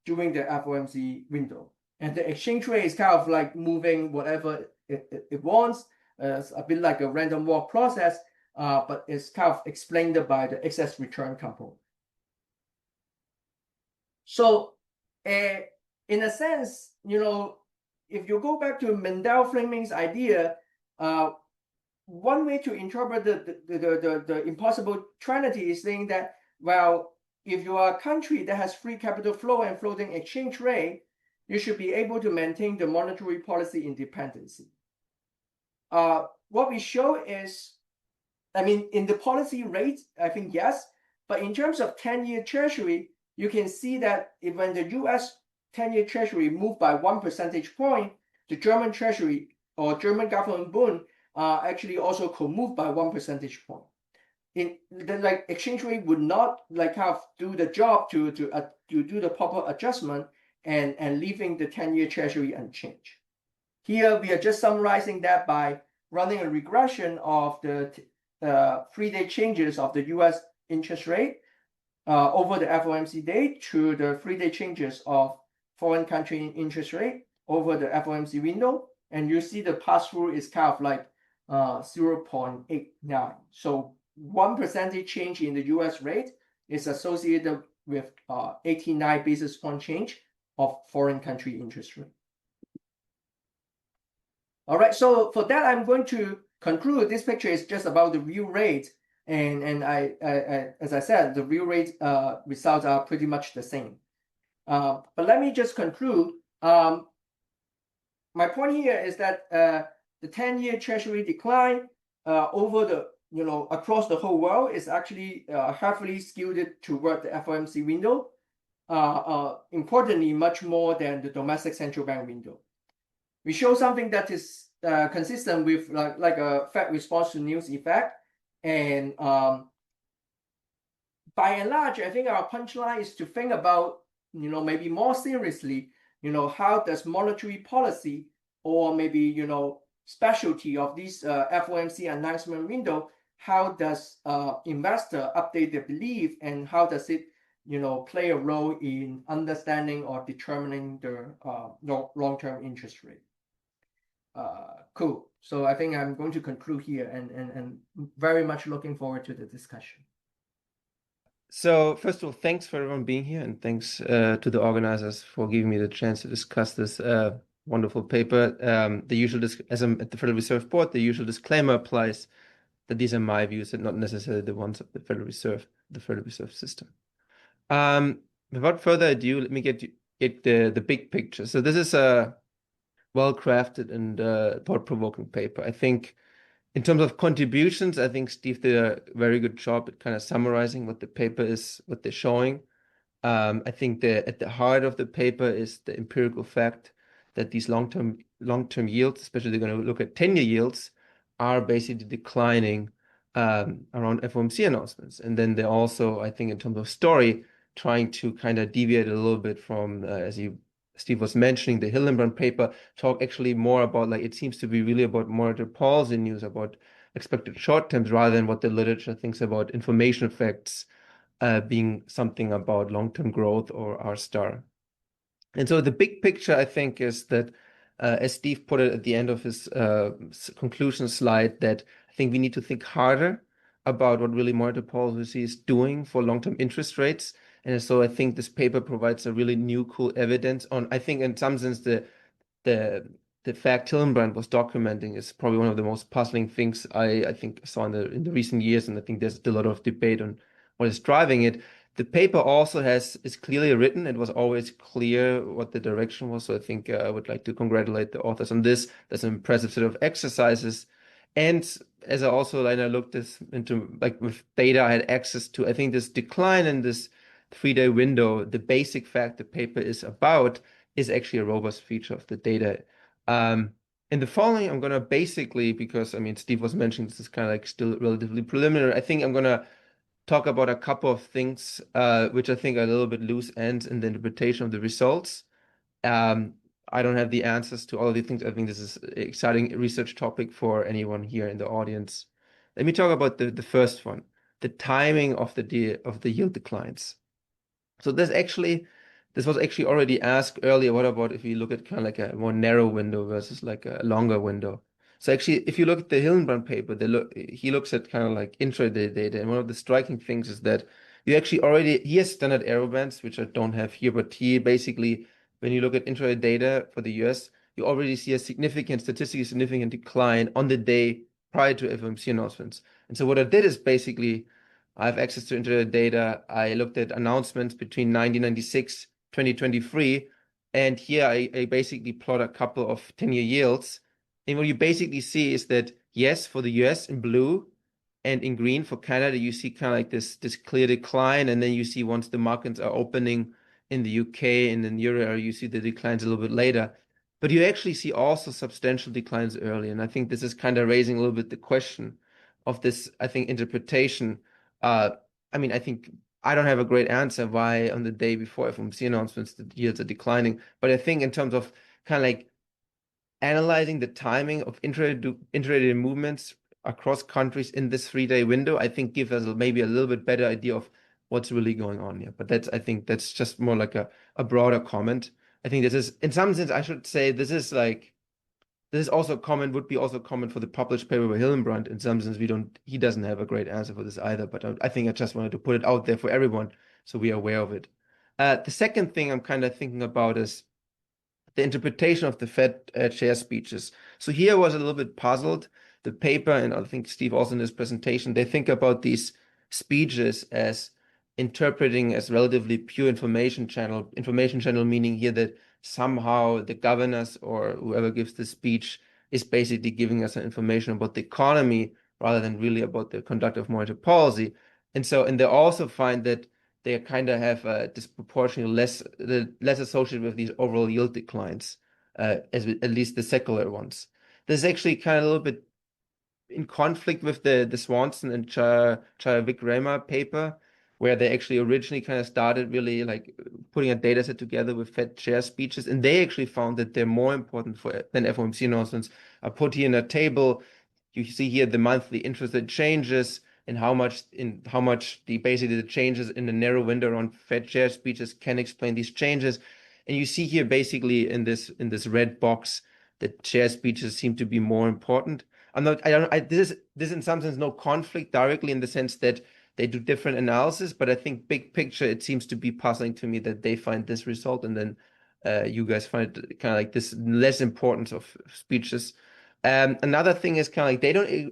A: during the FOMC window. And the exchange rate is kind of like moving whatever it wants. It's a bit like a random walk process, but it's kind of explained by the excess return component. So in a sense, if you go back to Mendel-Fleming's idea, one way to interpret the impossible trinity is saying that, well, if you are a country that has free capital flow and floating exchange rate, you should be able to maintain the monetary policy independence. What we show is, I mean, in the policy rate, I think yes, but in terms of 10-year Treasury, you can see that when the US 10-year Treasury moved by 1 percentage point, the German Treasury or German government bond actually also could move by 1 percentage point. The exchange rate would not have do the job to do the proper adjustment and leaving the 10-year Treasury unchanged. Here we are just summarizing that by running a regression of the 3-day changes of the US interest rate over the FOMC date to the 3-day changes of foreign country interest rate over the FOMC window, and you see the pass-through is kind of like 0.89. So 1% change in the US rate is associated with 89 basis point change of foreign country interest rate. All right, so for that, I'm going to conclude. This picture is just about the real rate, and I as I said, the real rate results are pretty much the same. But let me just conclude. My point here is that the 10-year Treasury decline over the across the whole world is actually heavily skewed toward the FOMC window. Importantly, much more than the domestic central bank window. We show something that is consistent with like a Fed response to news effect, and by and large, I think our punchline is to think about maybe more seriously how does monetary policy or maybe specialty of this FOMC announcement window, how does investor update their belief, and how does it play a role in understanding or determining the long-term interest rate. Cool. So I think I'm going to conclude here, and very much looking forward to the discussion.
E: So first of all, thanks for everyone being here, and thanks to the organizers for giving me the chance to discuss this wonderful paper. The usual, as I'm at the Federal Reserve Board, the usual disclaimer applies that these are my views and not necessarily the ones of the Federal Reserve, the Federal Reserve System. Without further ado, let me get the big picture. So this is a well-crafted and thought-provoking paper. I think in terms of contributions, I think Steve did a very good job at kind of summarizing what the paper is, what they're showing. I think at the heart of the paper is the empirical fact that these long-term yields, especially they're going to look at 10-year yields, are basically declining around FOMC announcements. And then they're also, I think, in terms of story, trying to kind of deviate a little bit from, Steve was mentioning, the Hillenbrand paper, talk actually more about, it seems to be really about monetary policy news, about expected short terms, rather than what the literature thinks about information effects being something about long-term growth or R-star. And so the big picture, I think, is that, as Steve put it at the end of his conclusion slide, that I think we need to think harder about what really monetary policy is doing for long-term interest rates. And so I think this paper provides a really new, cool evidence on, I think in some sense, the fact Hillenbrand was documenting is probably one of the most puzzling things I think saw in the recent years. And I think there's still a lot of debate on what is driving it. The paper also is clearly written. It was always clear what the direction was. So I think I would like to congratulate the authors on this. There's an impressive set of exercises. And as I also looked into like with data I had access to, I think this decline in this 3-day window, the basic fact the paper is about, is actually a robust feature of the data. In the following, I'm gonna basically, because I mean Steve was mentioning this is kind of like still relatively preliminary, I think I'm gonna talk about a couple of things which I think are a little bit loose ends in the interpretation of the results. I don't have the answers to all of these things. I think this is an exciting research topic for anyone here in the audience. Let me talk about the first one, the timing of the yield declines. So this was actually already asked earlier. What about if you look at kind of like a more narrow window versus like a longer window? So actually, if you look at the Hillenbrand paper, he looks at kind of like intraday data, and one of the striking things is that he has standard error bands, which I don't have here, but he basically, when you look at intraday data for the US, you already see a statistically significant decline on the day prior to FOMC announcements. And so what I did is basically, I have access to intraday data. I looked at announcements between 1996, 2023, and here I basically plot a couple of 10-year yields. And what you basically see is that, yes, for the US in blue and in green for Canada, you see kind of like this clear decline. And then you see once the markets are opening in the UK and in the Euro area, you see the declines a little bit later. But you actually see also substantial declines early. And I think this is kind of raising a little bit the question of this, I think, interpretation. I mean, I think I don't have a great answer why on the day before FOMC announcements the yields are declining. But I think in terms of kind of like analyzing the timing of intraday movements across countries in this 3-day window, I think gives us maybe a little bit better idea of what's really going on here. But I think that's just more like a broader comment. I think this is, in some sense, I should say this is also common, would be also common for the published paper by Hillenbrand. In some sense, he doesn't have a great answer for this either, but I think I just wanted to put it out there for everyone so we are aware of it. The second thing I'm kind of thinking about is the interpretation of the Fed chair speeches. So here I was a little bit puzzled. The paper, and I think Steve also in his presentation, they think about these speeches as interpreting as relatively pure information channel meaning here that somehow the governors or whoever gives the speech is basically giving us information about the economy rather than really about the conduct of monetary policy. And they also find that they kind of have disproportionately less associated with these overall yield declines, at least the secular ones. This is actually kind of a little bit in conflict with the Swanson and Chaya-Vikrama paper, where they actually originally kind of started really like putting a data set together with Fed chair speeches, and they actually found that they're more important than FOMC announcements. I put here in a table, you see here the monthly interest rate changes and how much basically the changes in the narrow window on Fed chair speeches can explain these changes. And you see here basically in this red box that chair speeches seem to be more important. This is in some sense no conflict directly in the sense that they do different analysis, but I think big picture, it seems to be puzzling to me that they find this result and then you guys find kind of like this less importance of speeches. Another thing is kind of like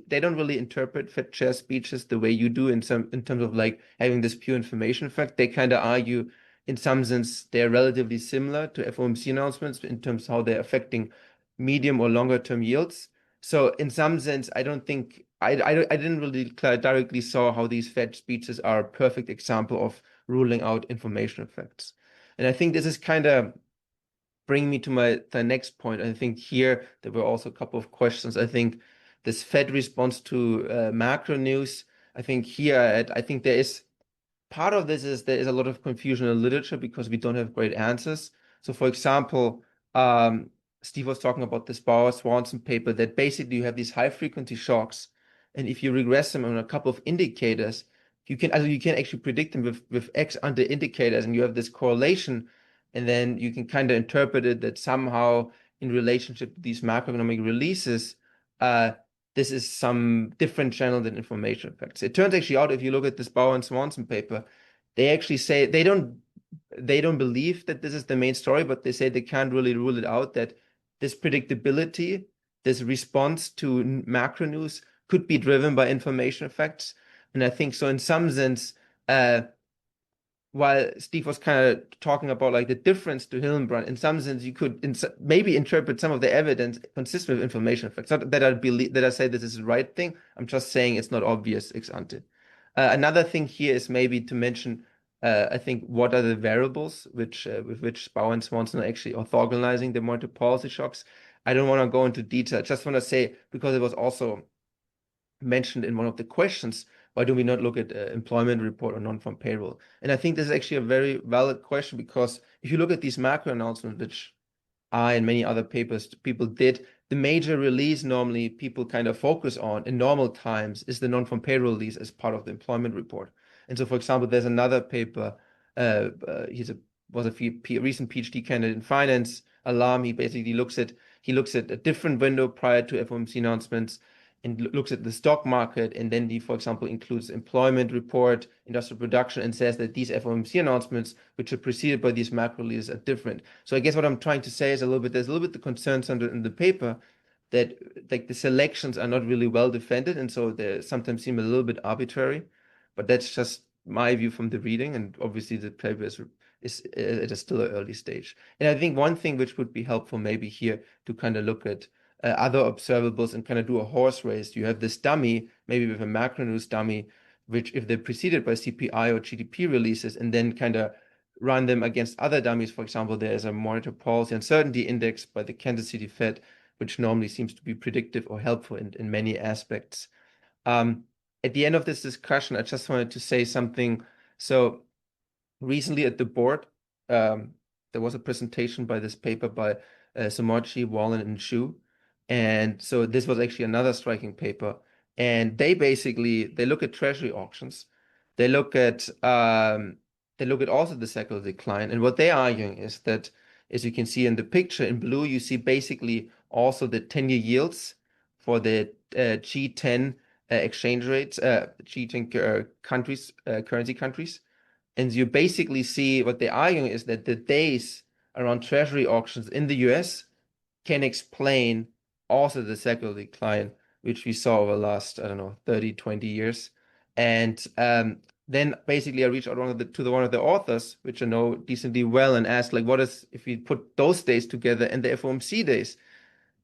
E: they don't really interpret Fed chair speeches the way you do in terms of like having this pure information effect. They kind of argue in some sense they're relatively similar to FOMC announcements in terms of how they're affecting medium or longer term yields. So in some sense, I don't think I didn't really directly saw how these Fed speeches are a perfect example of ruling out information effects. And I think this is kind of bring me to the next point. I think here there were also a couple of questions. I think this Fed response to macro news. I think here, I think there is part of this is there is a lot of confusion in the literature because we don't have great answers. So for example, Steve was talking about this Bauer-Swanson paper that basically you have these high frequency shocks, and if you regress them on a couple of indicators, you can actually predict them with X under indicators, and you have this correlation, and then you can kind of interpret it that somehow in relationship to these macroeconomic releases, this is some different channel than information effects. It turns actually out if you look at this Bauer and Swanson paper, they actually say they don't believe that this is the main story, but they say they can't really rule it out that this predictability, this response to macro news could be driven by information effects. And I think so in some sense, while Steve was kind of talking about like the difference to Hillenbrand, in some sense you could maybe interpret some of the evidence consistent with information effects. Not that I believe that I say this is the right thing. I'm just saying it's not obvious ex ante. Another thing here is maybe to mention, I think, what are the variables with which Bauer and Swanson are actually orthogonalizing the monetary policy shocks. I don't want to go into detail. I just want to say, because it was also mentioned in one of the questions, why do we not look at employment report or non-farm payroll? And I think this is actually a very valid question, because if you look at these macro announcements, which I and many other people did, the major release normally people kind of focus on in normal times is the non-farm payroll release as part of the employment report. And so, for example, there's another paper. Was a recent PhD candidate in finance. Alarm. He basically looks at a different window prior to FOMC announcements, and looks at the stock market, and then he, for example, includes employment report, industrial production, and says that these FOMC announcements, which are preceded by these macro releases, are different. So I guess what I'm trying to say is there's a little bit the concerns in the paper that like the selections are not really well defended, and so they sometimes seem a little bit arbitrary. But that's just my view from the reading, and obviously the paper is it is still an early stage. And I think one thing which would be helpful maybe here to kind of look at other observables and kind of do a horse race. You have this dummy, maybe with a macro news dummy, which if they're preceded by CPI or GDP releases, and then kind of run them against other dummies. For example, there is a monetary policy uncertainty index by the Kansas City Fed, which normally seems to be predictive or helpful in many aspects. At the end of this discussion, I just wanted to say something. So recently at the board, there was a presentation by this paper by Somochi, Wallen, and Shu. And so this was actually another striking paper. And they look at treasury auctions. They look at also the secular decline. And what they're arguing is that, as you can see in the picture in blue, you see basically also the 10-year yields for the G10 exchange rates, G10 countries, currency countries. And you basically see what they're arguing is that the days around treasury auctions in the US can explain also the secular decline, which we saw over the last, 30, 20 years. And then basically I reached out to one of the authors, which I know decently well, and asked, like, what is if we put those days together and the FOMC days?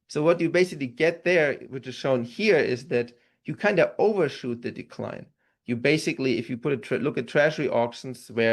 E: So what you basically get there, which is shown here, is that you kind of overshoot the decline. You basically, if you look at treasury auctions and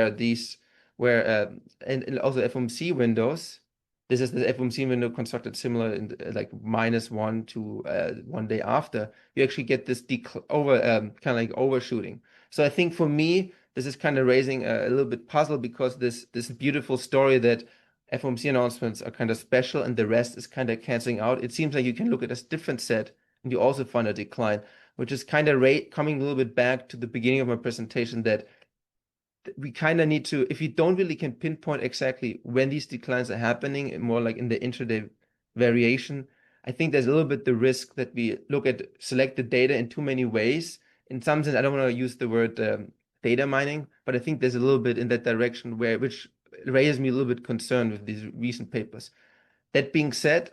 E: also FOMC windows, this is the FOMC window constructed similar in like -1 to 1 day after. You actually get this kind of like overshooting. So I think for me, this is kind of raising a little bit puzzle, because this beautiful story that FOMC announcements are kind of special and the rest is kind of canceling out. It seems like you can look at a different set and you also find a decline, which is kind of coming a little bit back to the beginning of my presentation, that we kind of need to, if you don't really can pinpoint exactly when these declines are happening, more like in the intraday variation, I think there's a little bit the risk that we select the data in too many ways. In some sense, I don't want to use the word data mining, but I think there's a little bit in that direction which raises me a little bit concerned with these recent papers. That being said,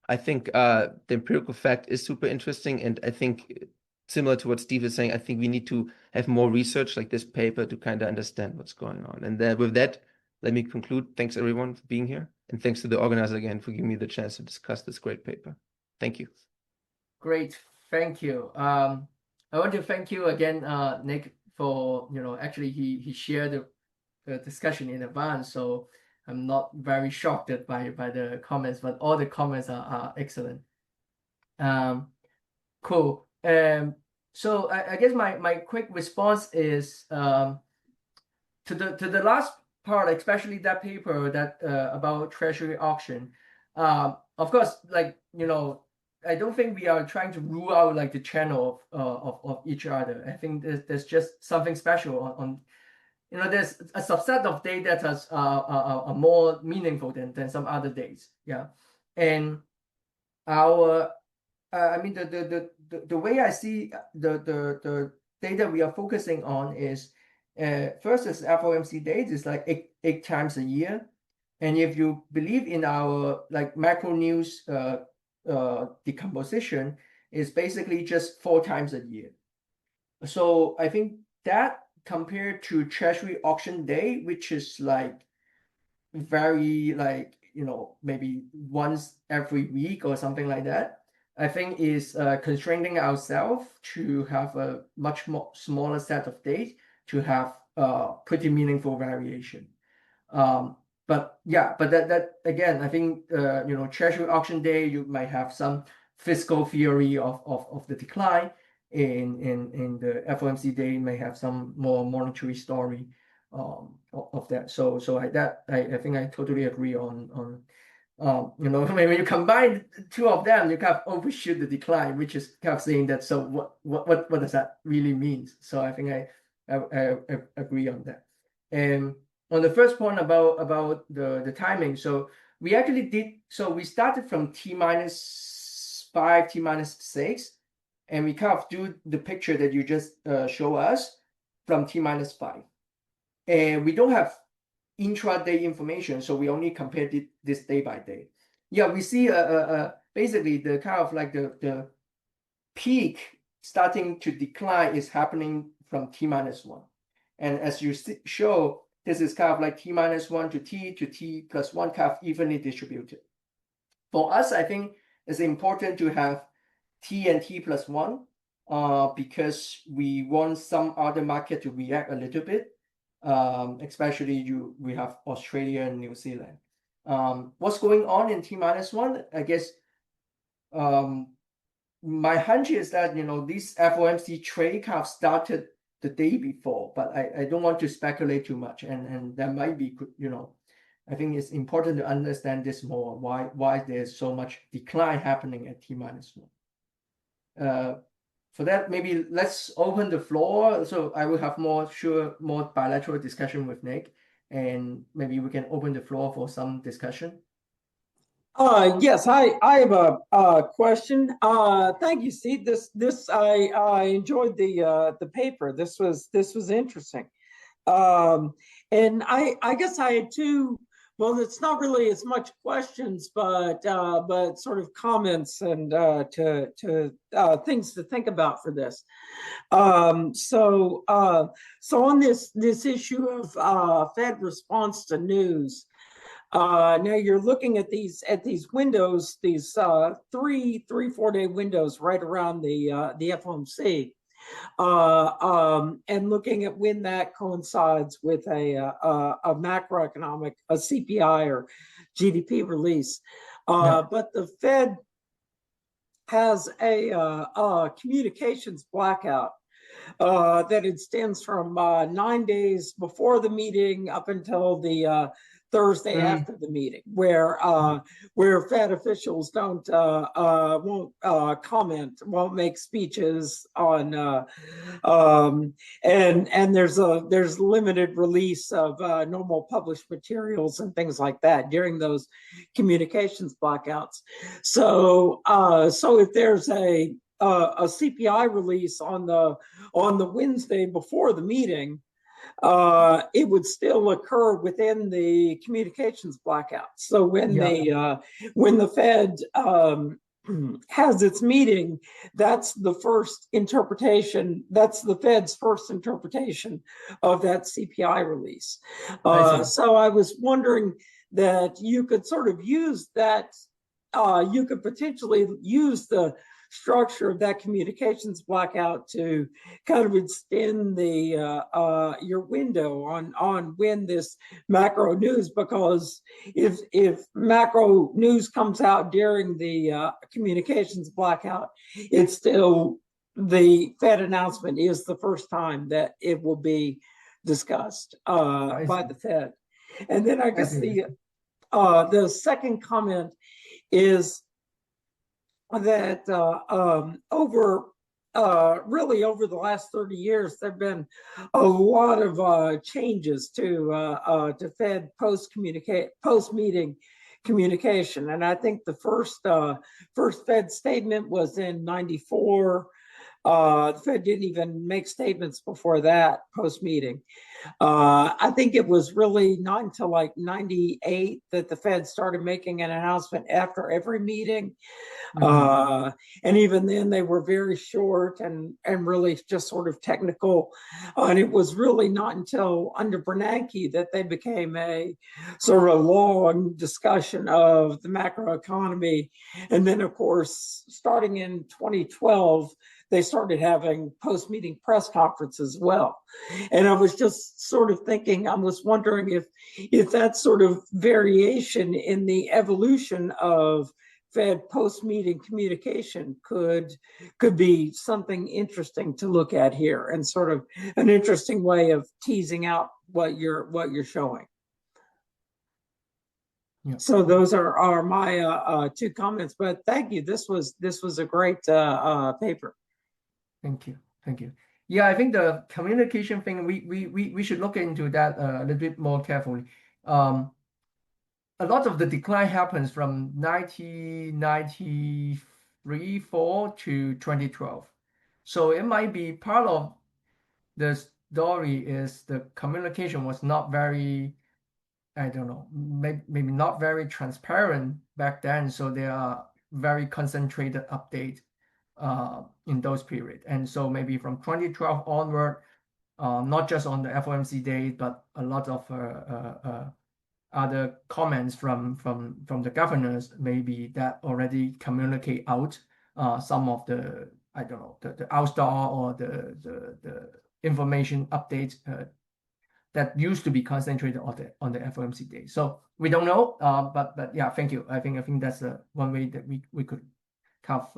E: I think the empirical fact is super interesting, and I think similar to what Steve is saying, I think we need to have more research like this paper to kind of understand what's going on. And then with that, let me conclude. Thanks everyone for being here, and thanks to the organizer again for giving me the chance to discuss this great paper. Thank you.
A: Great, thank you. I want to thank you again, Nick, for actually he shared the discussion in advance, so I'm not very shocked by the comments, but all the comments are excellent. Cool. So I guess my quick response is to the last part, especially that paper that about treasury auction. Of course, like I don't think we are trying to rule out like the channel of each other. I think there's just something special on there's a subset of data that are more meaningful than some other days. Yeah, and I mean the way I see the data we are focusing on is first is FOMC days is like eight times a year, and if you believe in our like macro news decomposition, is basically just 4 times a year. So I think that compared to Treasury auction day, which is like very like, you know, maybe once every week or something like that, I think is constraining ourselves to have a much more smaller set of days to have pretty meaningful variation. But yeah, but that again, I think you know, Treasury auction day, you might have some fiscal theory of the decline. In the FOMC day, may have some more monetary story of that. So I think I totally agree on you know, when you combine two of them, you kind of overshoot the decline, which is kind of saying that. So what does that really mean? So I think I agree on that. And on the first point about the timing, so we actually did. So we started from T-5, T-6, and we kind of do the picture that you just show us from T-5, and we don't have intraday information, so we only compared this day by day. Yeah, we see basically the kind of like the peak starting to decline is happening from T-1, and as you show, this is kind of like T-1 to T+1 kind of evenly distributed. For us, I think it's important to have T and T+1 because we want some other market to react a little bit. Especially we have Australia and New Zealand. What's going on in T-1? I guess my hunch is that, you know, this FOMC trade kind of started the day before, but I don't want to speculate too much, and that might be, you know, I think it's important to understand this more, why there's so much decline happening at T-1. For that, maybe let's open the floor. So I will have more bilateral discussion with Nick, and maybe we can open the floor for some discussion.
F: Yes, I have a question. Thank you, Steve. I enjoyed the paper. This was interesting. And I guess I had two. Well, it's not really as much questions, but sort of comments and to things to think about for this. So on this issue of Fed response to news. Now you're looking at these windows, these 4 day windows right around the FOMC. And looking at when that coincides with a macroeconomic, a CPI or GDP release. But the Fed has a communications blackout that extends from 9 days before the meeting up until the Thursday after the meeting, where Fed officials won't comment, won't make speeches on, and there's limited release of normal published materials and things like that during those communications blackouts. So if there's a CPI release on the Wednesday before the meeting, it would still occur within the communications blackout. So when the Fed has its meeting, that's the first interpretation. That's the Fed's first interpretation of that CPI release. So I was wondering that you could sort of use that. You could potentially use the structure of that communications blackout to kind of extend your window on when this macro news, because if macro news comes out during the communications blackout, it's still, the Fed announcement is the first time that it will be discussed by the Fed. And then I guess the second comment is that really over the last 30 years, there've been a lot of changes to Fed post-meeting communication, and I think the first Fed statement was in '94. The Fed didn't even make statements before that post-meeting. I think it was really not until like 98 that the Fed started making an announcement after every meeting. And even then they were very short and really just sort of technical. And it was really not until under Bernanke that they became a sort of long discussion of the macroeconomy. And then, of course, starting in 2012, they started having post-meeting press conferences as well. And I was just sort of thinking, I was wondering if that sort of variation in the evolution of Fed post-meeting communication could be something interesting to look at here, and sort of an interesting way of teasing out what you're showing.
A: Yeah.
F: So those are my two comments. But thank you. This was a great paper.
A: Thank you. Thank you. Yeah, I think the communication thing, we should look into that a little bit more carefully. A lot of the decline happens from 1993-4 to 2012. So it might be part of the story is the communication was not very, I don't know, maybe not very transparent back then. So there are very concentrated updates in those periods. And so maybe from 2012 onward, not just on the FOMC day, but a lot of other comments from the governors, maybe that already communicate out some of the, I don't know, the outstar or the information updates that used to be concentrated on the FOMC day. So we don't know, but yeah, thank you. I think that's one way that we could kind of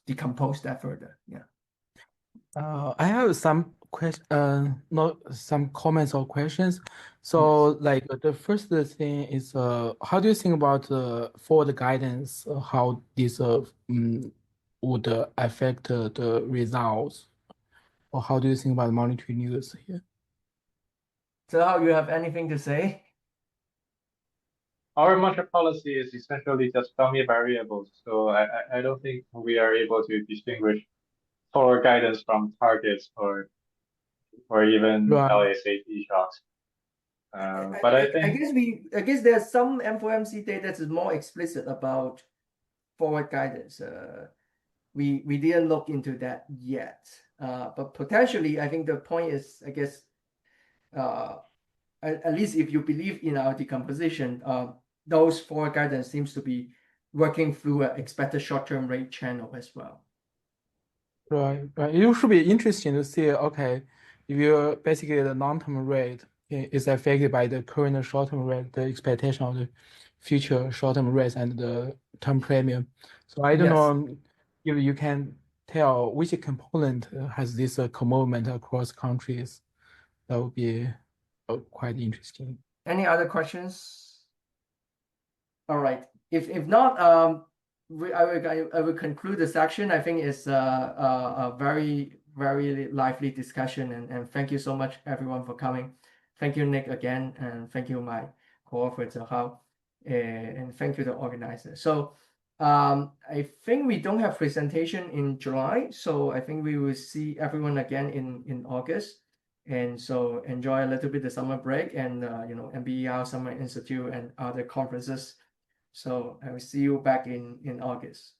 A: decompose that further. Yeah.
G: I have some some comments or questions. So, like the first thing is, how do you think about forward guidance? How this would affect the results, or how do you think about monetary news here?
A: So, how you have anything to say?
H: Our monetary policy is essentially just dummy variables, so I don't think we are able to distinguish forward guidance from targets or even
G: Right.
H: LASAT shocks. But I think
A: I guess there's some FOMC data that is more explicit about forward guidance. We didn't look into that yet, but potentially I think the point is, I guess, at least if you believe in our decomposition, those forward guidance seems to be working through an expected short-term rate channel as well.
G: Right. It should be interesting to see, okay, if you basically the long-term rate is affected by the current short-term rate, the expectation of the future short-term rates and the term premium. So I don't know if you can tell which component has this commitment across countries. That would be quite interesting.
A: Any other questions? All right. If not, I will conclude the section. I think it's a very, very lively discussion, and thank you so much everyone for coming. Thank you, Nick, again, and thank you, my co-author, Hao, and thank you, the organizer. So I think we don't have presentation in July, so I think we will see everyone again in August. And so enjoy a little bit the summer break and MBER Summer Institute and other conferences. So I will see you back in August.